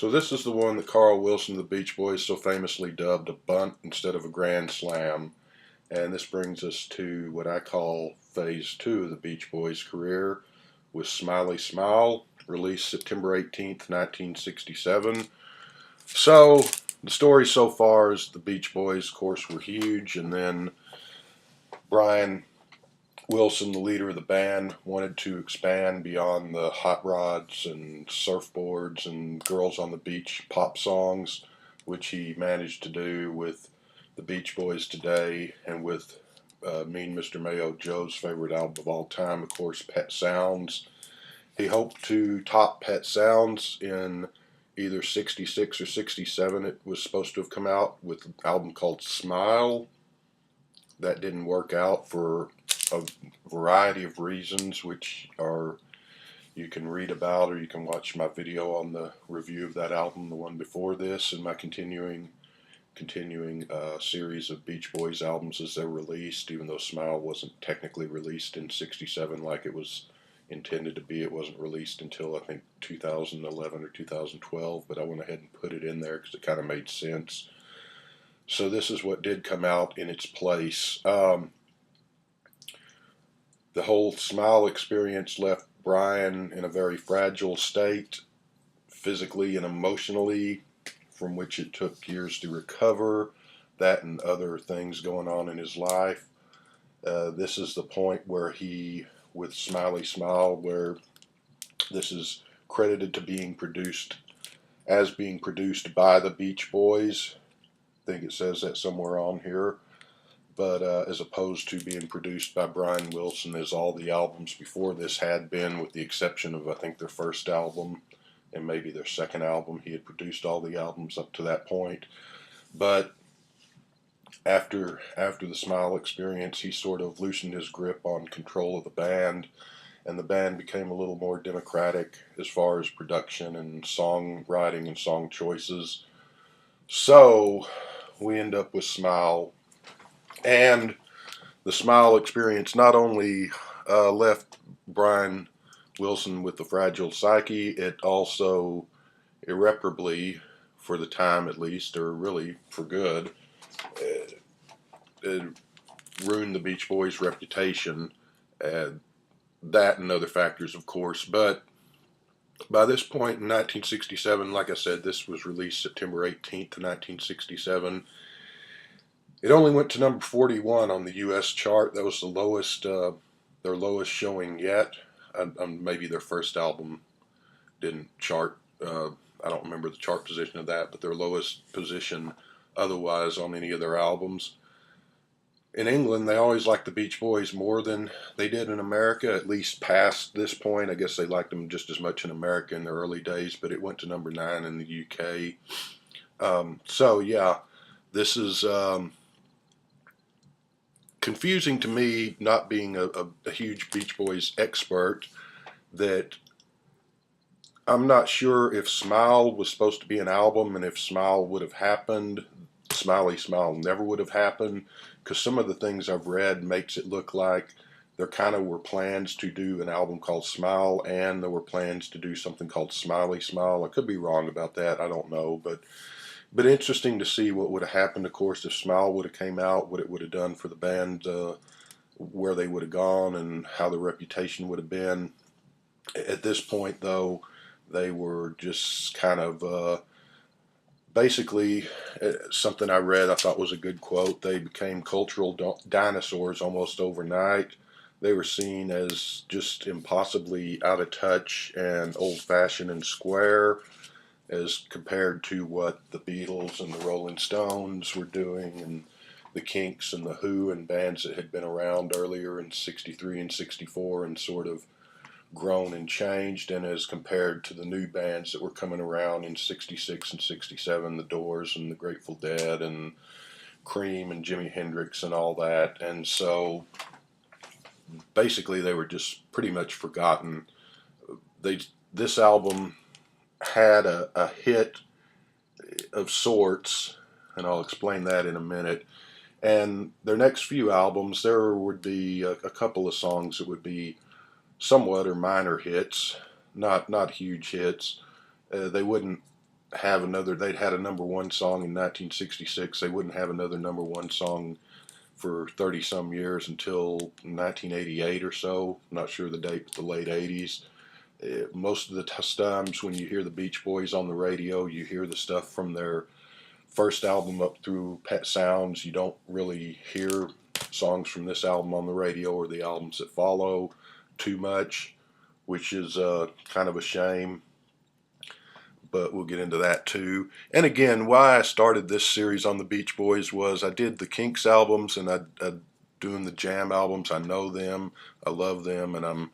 So this is the one that Carl Wilson of the Beach Boys so famously dubbed a bunt instead of a grand slam. And this brings us to what I call phase two of the Beach Boys' career with Smiley Smile, released September 18th, 1967. So the story so far is the Beach Boys, of course, were huge, and then Brian Wilson, the leader of the band, wanted to expand beyond the hot rods and surfboards and girls on the beach pop songs, which he managed to do with the Beach Boys today and with me and Mr. Mayo Joe's favorite album of all time, of course, Pet Sounds. He hoped to top Pet Sounds in either 66 or 67. It was supposed to have come out with an album called Smile. That didn't work out for a variety of reasons, which are you can read about or you can watch my video on the review of that album, the one before this, and my continuing series of Beach Boys albums as they're released. Even though Smile wasn't technically released in '67 like it was intended to be, it wasn't released until I think 2011 or 2012. But I went ahead and put it in there because it kind of made sense. So this is what did come out in its place. The whole Smile experience left Brian in a very fragile state, physically and emotionally, from which it took years to recover, that and other things going on in his life. This is the point where he, with Smiley Smile, where this is credited to being produced by the Beach Boys. I think it says that somewhere on here. But as opposed to being produced by Brian Wilson, as all the albums before this had been, with the exception of, I think, their first album and maybe their second album. He had produced all the albums up to that point. But after the Smile experience, he sort of loosened his grip on control of the band, and the band became a little more democratic as far as production and songwriting and song choices. So we end up with Smile. And the Smile experience not only left Brian Wilson with the fragile psyche, it also irreparably, for the time at least, or really for good, it ruined the Beach Boys' reputation. That and other factors, of course. But by this point in 1967, like I said, this was released September 18th, 1967. It only went to number 41 on the U.S. chart. That was the lowest, their lowest showing yet. Maybe their first album didn't chart. I don't remember the chart position of that, but their lowest position otherwise on any of their albums. In England, they always liked the Beach Boys more than they did in America, at least past this point. I guess they liked them just as much in America in the early days, but it went to number 9 in the UK. So, yeah, this is confusing to me, not being a huge Beach Boys expert, that I'm not sure if Smile was supposed to be an album, and if Smile would have happened, Smiley Smile never would have happened, because some of the things I've read makes it look like there kind of were plans to do an album called Smile, and there were plans to do something called Smiley Smile. I could be wrong about that, I don't know, but interesting to see what would have happened, of course, if Smile would have came out, what it would have done for the band, where they would have gone, and how the reputation would have been. At this point, though, they were just kind of basically, something I read I thought was a good quote. They became cultural dinosaurs almost overnight. They were seen as just impossibly out of touch and old-fashioned and square, as compared to what the Beatles and the Rolling Stones were doing, and the Kinks and the Who, and bands that had been around earlier in '63 and '64 and sort of grown and changed, and as compared to the new bands that were coming around in '66 and '67, the Doors and the Grateful Dead and Cream and Jimi Hendrix and all that. And so basically they were just pretty much forgotten. This album had a hit of sorts, and I'll explain that in a minute. And their next few albums, there would be a couple of songs that would be somewhat or minor hits, not huge hits. They wouldn't have another. They'd had a number one song in 1966. They wouldn't have another number one song for 30 some years until 1988 or so. I'm not sure the date, but the late 80s. Most of the times when you hear the Beach Boys on the radio, you hear the stuff from their first album up through Pet Sounds. You don't really hear songs from this album on the radio or the albums that follow too much, which is kind of a shame. But we'll get into that too. And again, why I started this series on the Beach Boys was I did the Kinks albums and I doing the Jam albums. I know them, I love them, and I'm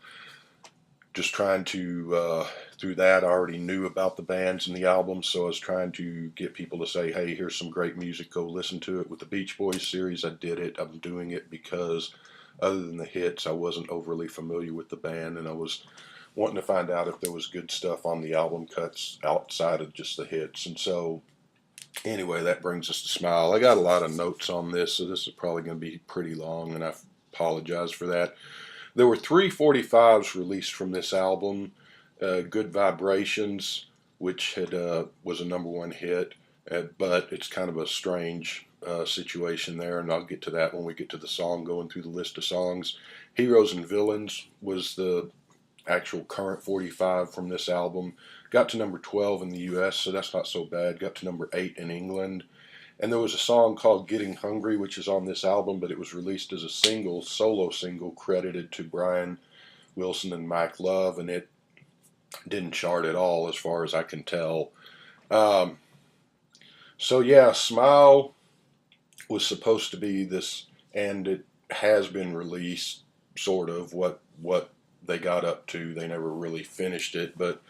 just trying to, through that, I already knew about the bands and the albums, so I was trying to get people to say, hey, here's some great music, go listen to it. With the Beach Boys series, I did it. I'm doing it because other than the hits, I wasn't overly familiar with the band, and I was wanting to find out if there was good stuff on the album cuts outside of just the hits. And so, anyway, that brings us to Smile. I got a lot of notes on this, so this is probably going to be pretty long, and I apologize for that. There were 3 45s released from this album. Good Vibrations, which had was a number one hit, but it's kind of a strange situation there, and I'll get to that when we get to the song, going through the list of songs. Heroes and Villains was the actual current 45 from this album. Got to number 12 in the US, so that's not so bad. Got to number 8 in England. And there was a song called Getting Hungry, which is on this album, but it was released as a single, solo single, credited to Brian Wilson and Mike Love, and it didn't chart at all as far as I can tell. So yeah, Smile was supposed to be this, and it has been released, sort of, what they got up to. They never really finished it, but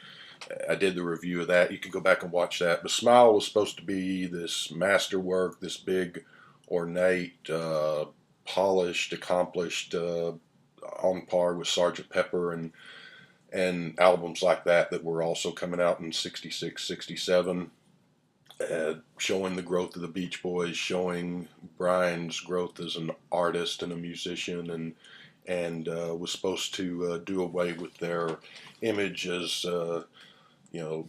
I did the review of that. You can go back and watch that. But Smile was supposed to be this masterwork, this big, ornate, polished, accomplished, on par with Sgt. Pepper and albums like that were also coming out in 66, 67, showing the growth of the Beach Boys, showing Brian's growth as an artist and a musician, and was supposed to do away with their image as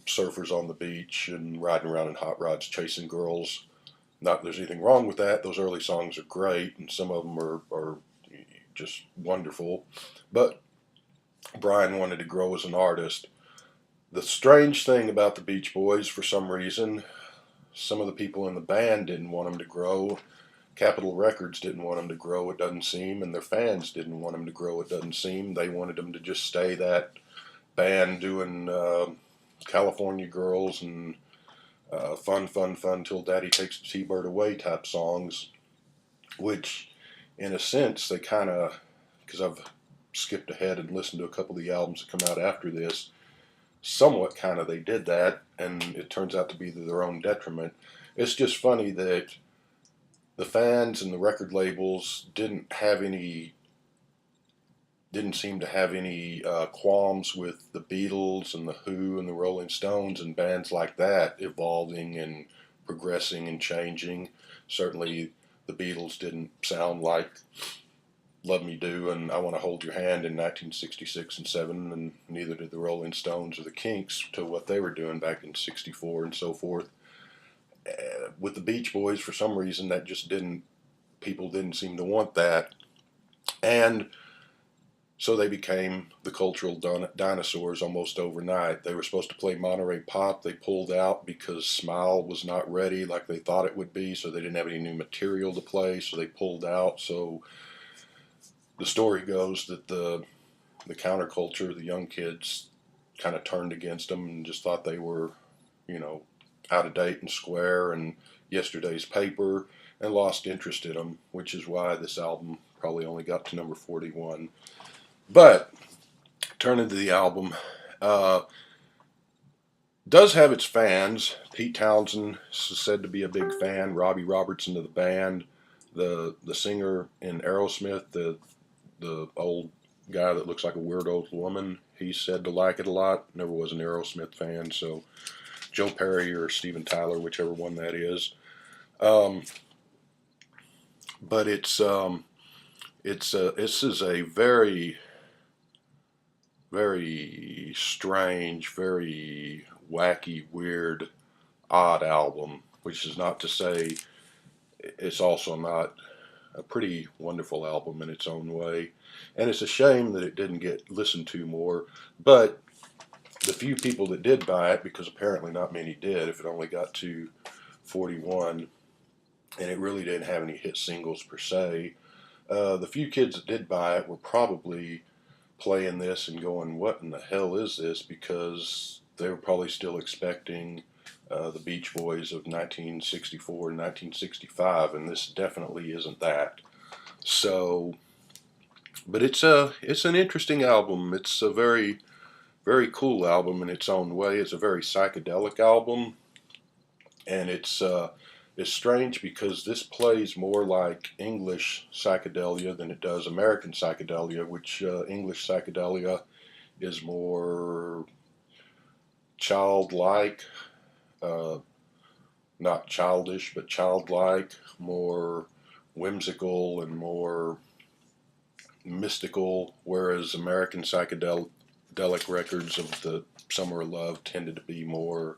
surfers on the beach and riding around in hot rods chasing girls. Not that there's anything wrong with that. Those early songs are great, and some of them are just wonderful. But Brian wanted to grow as an artist. The strange thing about the Beach Boys, for some reason, some of the people in the band didn't want them to grow. Capitol Records didn't want them to grow, it doesn't seem, and their fans didn't want them to grow, it doesn't seem. They wanted them to just stay that band doing California Girls and fun till Daddy Takes the T-Bird Away type songs, which in a sense they kind of, because I've skipped ahead and listened to a couple of the albums that come out after this, somewhat kind of they did that, and it turns out to be to their own detriment. It's just funny that the fans and the record labels didn't seem to have any qualms with the Beatles and the Who and the Rolling Stones and bands like that evolving and progressing and changing. Certainly the Beatles didn't sound like Love Me Do and I Want to Hold Your Hand in 1966 and 7, and neither did the Rolling Stones or the Kinks to what they were doing back in 64 and so forth. With the Beach Boys, for some reason, that just people didn't seem to want that. And so they became the cultural dinosaurs almost overnight. They were supposed to play Monterey Pop. They pulled out because Smile was not ready like they thought it would be, so they didn't have any new material to play, so they pulled out. So the story goes that the counterculture, the young kids, kind of turned against them and just thought they were, out of date and square and yesterday's paper, and lost interest in them, which is why this album probably only got to number 41. But turning to the album, does have its fans. Pete Townsend is said to be a big fan. Robbie Robertson of the band, the singer in Aerosmith, the old guy that looks like a weird old woman, he's said to like it a lot. Never was an Aerosmith fan, so Joe Perry or Steven Tyler, whichever one that is. But this is a very, very strange, very wacky, weird odd album, which is not to say it's also not a pretty wonderful album in its own way. And it's a shame that it didn't get listened to more. But the few people that did buy it, because apparently not many did, if it only got to 41, and it really didn't have any hit singles per se, the few kids that did buy it were probably playing this and going, what in the hell is this? Because they were probably still expecting the Beach Boys of 1964 and 1965, and this definitely isn't that. So, but it's an interesting album. It's a very cool album in its own way. It's a very psychedelic album, and it's strange because this plays more like English psychedelia than it does American psychedelia, which English psychedelia is more childlike, uh, not childish, but childlike, more whimsical and more mystical, whereas American psychedelic records of the Summer of Love tended to be more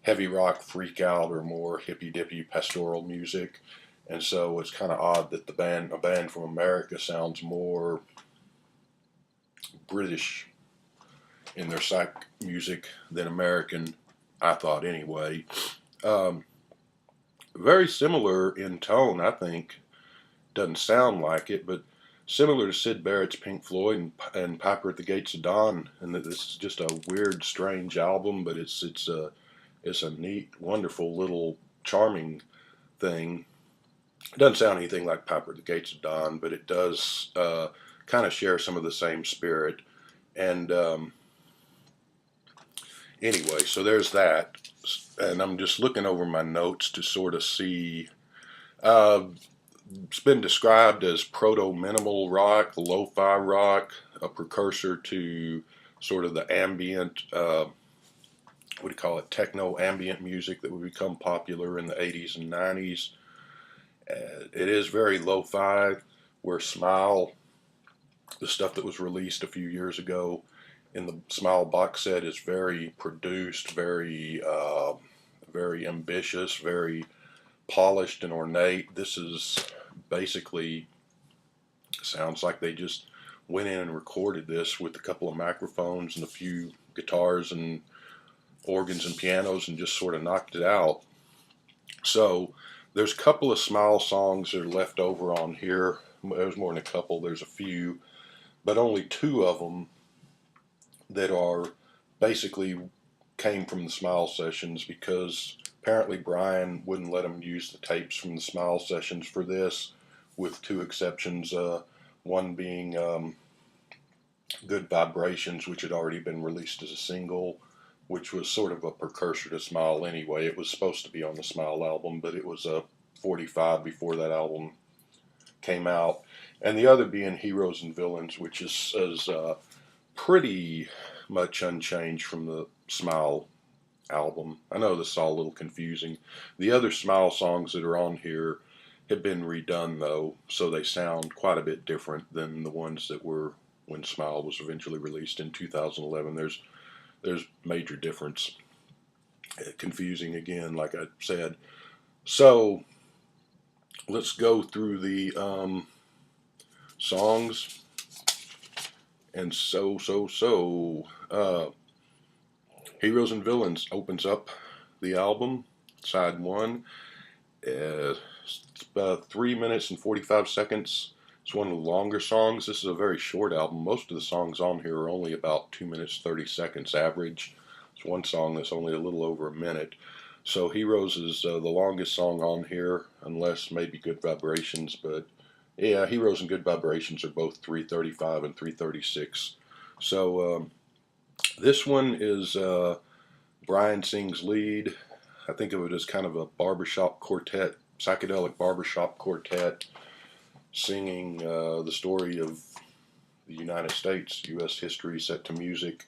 heavy rock, freak out, or more hippy dippy pastoral music. And so it's kind of odd that a band from America sounds more British in their psych music than American, I thought anyway. Um, Very similar in tone, I think. Doesn't sound like it, but similar to Syd Barrett's Pink Floyd and Piper at the Gates of Dawn. And that this is just a weird, strange album, but it's a neat, wonderful little charming thing. It doesn't sound anything like Piper at the Gates of Dawn, but it does kind of share some of the same spirit. And anyway, so there's that. And I'm just looking over my notes to sort of see. Uh, it's been described as proto-minimal rock, lo-fi rock, a precursor to sort of the ambient, what do you call it, techno ambient music that would become popular in the 80s and 90s. It is very lo-fi, where Smile, the stuff that was released a few years ago in the Smile box set, is very produced, very ambitious, very polished and ornate. This is basically, sounds like they just went in and recorded this with a couple of microphones and a few guitars and organs and pianos and just sort of knocked it out. So there's a couple of Smile songs that are left over on here. There's more than a couple, there's a few, but only two of them that are basically came from the Smile sessions, because apparently Brian wouldn't let him use the tapes from the Smile sessions for this, with two exceptions, one being Good Vibrations, which had already been released as a single, which was sort of a precursor to Smile anyway. It was supposed to be on the Smile album, but it was a 45 before that album came out. And the other being Heroes and Villains, which is pretty much unchanged from the Smile album. I know this is all a little confusing. The other Smile songs that are on here have been redone though, so they sound quite a bit different than the ones that were when Smile was eventually released in 2011. There's major difference. Confusing again, like I said. So let's go through the songs. And Heroes and Villains opens up the album, side one. It's about 3 minutes and 45 seconds. It's one of the longer songs. This is a very short album. Most of the songs on here are only about 2 minutes 30 seconds average. It's one song that's only a little over a minute. So Heroes is the longest song on here, unless maybe Good Vibrations. But yeah, Heroes and Good Vibrations are both 3:35 and 3:36. So this one is Brian sings lead. I think of it as kind of a barbershop quartet, psychedelic barbershop quartet, singing the story of the United States, U.S. history set to music.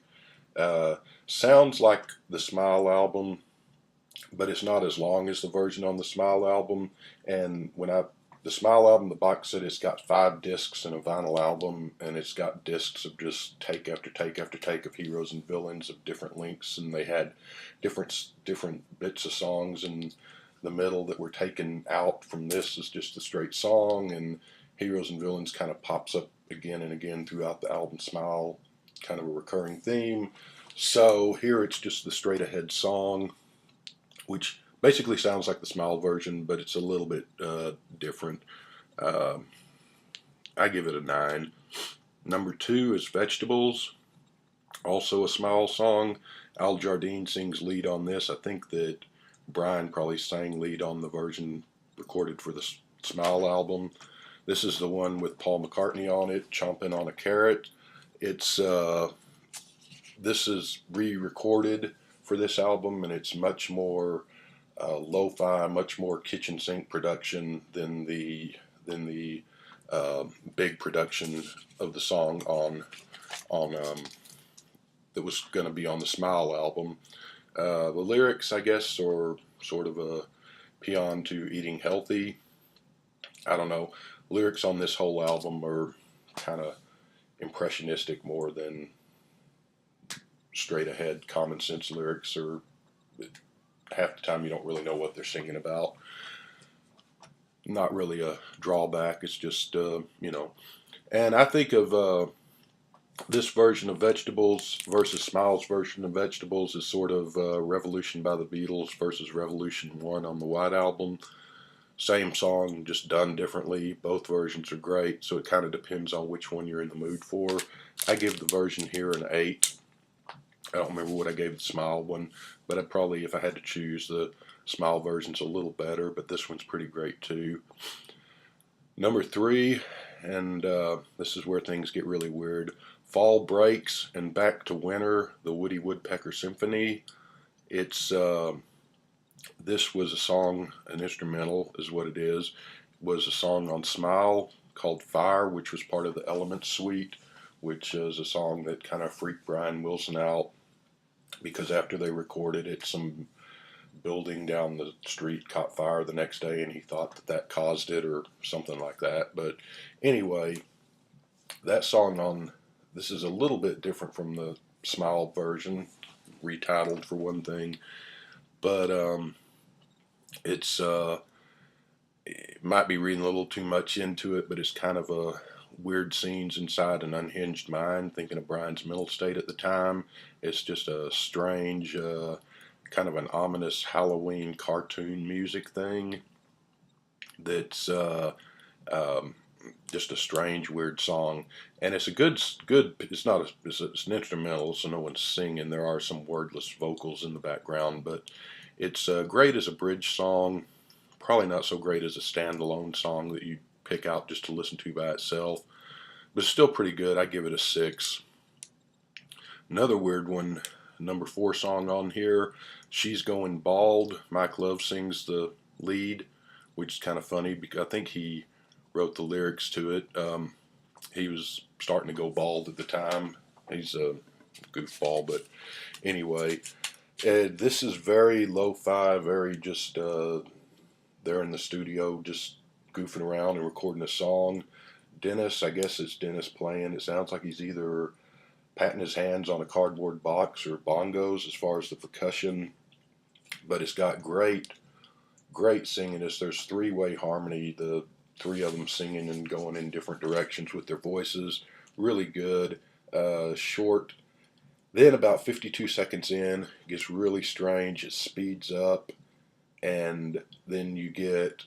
Sounds like the Smile album, but it's not as long as the version on the Smile album. And when I the Smile album, the box set, it's got 5 discs in a vinyl album, and it's got discs of just take after take after take of heroes and villains of different lengths, and they had different bits of songs in the middle that were taken out from this as just a straight song, and heroes and villains kind of pops up again and again throughout the album. Smile, kind of a recurring theme. So here it's just the straight ahead song, which basically sounds like the Smile version, but it's a little bit different. I give it a 9. Number 2 is Vegetables, also a Smile song. Al Jardine sings lead on this. I think that Brian probably sang lead on the version recorded for the Smile album. This is the one with Paul McCartney on it, chomping on a carrot. It's this is re-recorded for this album, and it's much more lo-fi, much more kitchen sink production than the big production of the song on that was going to be on the Smile album. The lyrics, I guess, are sort of a paean to eating healthy. I don't know. Lyrics on this whole album are kind of impressionistic more than straight ahead common sense lyrics, or half the time you don't really know what they're singing about. Not really a drawback. It's just, you know. And I think of this version of Vegetables versus Smile's version of Vegetables is sort of Revolution by the Beatles versus Revolution 1 on the White Album. Same song, just done differently. Both versions are great, so it kind of depends on which one you're in the mood for. I give the version here an 8. I don't remember what I gave the Smile one, but I'd probably, if I had to choose, the Smile version's a little better, but this one's pretty great too. Number 3, and this is where things get really weird. Fall Breaks and Back to Winter, the Woody Woodpecker Symphony. It's this was a song, an instrumental is what it is, was a song on Smile called Fire, which was part of the Elements Suite, which is a song that kind of freaked Brian Wilson out, because after they recorded it, some building down the street caught fire the next day, and he thought that that caused it or something like that. But anyway, that song on this is a little bit different from the Smile version, retitled for one thing, but it's it might be reading a little too much into it, but it's kind of a weird scenes inside an unhinged mind, thinking of Brian's mental state at the time. It's just a strange, kind of an ominous Halloween cartoon music thing that's just a strange, weird song. And it's a good, it's not, it's an instrumental, so no one's singing. There are some wordless vocals in the background, but it's great as a bridge song. Probably not so great as a standalone song that you pick out just to listen to by itself, but it's still pretty good. I give it a 6. Another weird one, number 4 song on here, She's Going Bald. Mike Love sings the lead, which is kind of funny because I think he wrote the lyrics to it. He was starting to go bald at the time. He's a goofball, but anyway, this is very lo-fi, very just they're in the studio just goofing around and recording a song. Dennis, I guess it's Dennis playing. It sounds like he's either patting his hands on a cardboard box or bongos as far as the percussion, but it's got great singing. There's 3-way harmony, the 3 of them singing and going in different directions with their voices. Really good. Short. Then about 52 seconds in, it gets really strange. It speeds up, and then you get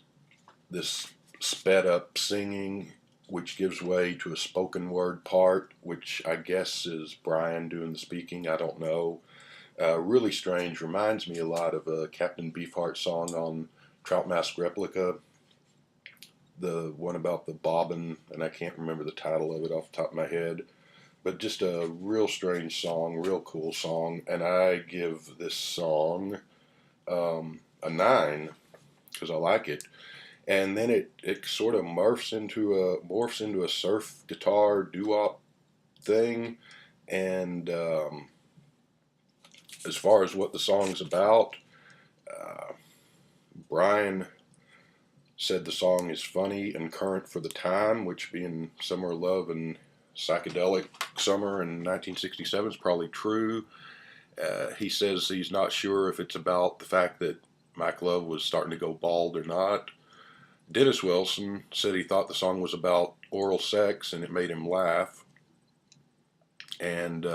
this sped up singing, which gives way to a spoken word part, which I guess is Brian doing the speaking. I don't know. Really strange. Reminds me a lot of a Captain Beefheart song on Trout Mask Replica, the one about the bobbin, and I can't remember the title of it off the top of my head. But just a real strange song, real cool song, and I give this song a 9 because I like it. And then it sort of morphs into a surf guitar doo-wop thing. And as far as what the song's about, Brian said the song is funny and current for the time, which being Summer of Love and Psychedelic Summer in 1967 is probably true. He says he's not sure if it's about the fact that Mike Love was starting to go bald or not. Dennis Wilson said he thought the song was about oral sex and it made him laugh. And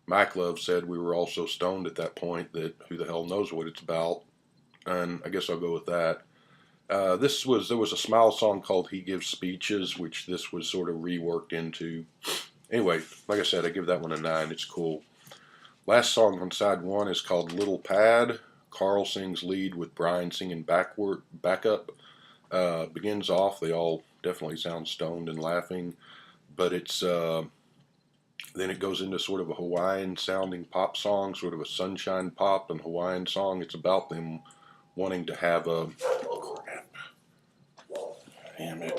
Mike Love said we were all so stoned at that point that who the hell knows what it's about. And I guess I'll go with that. There was a Smile song called He Gives Speeches, which this was sort of reworked into. Anyway, like I said, I give that one a 9. It's cool. Last song on side 1 is called Little Pad. Carl sings lead with Brian singing backup. Begins off, they all definitely sound stoned and laughing, but it's then it goes into sort of a Hawaiian sounding pop song, sort of a sunshine pop and Hawaiian song. It's about them wanting to have a, crap, damn it.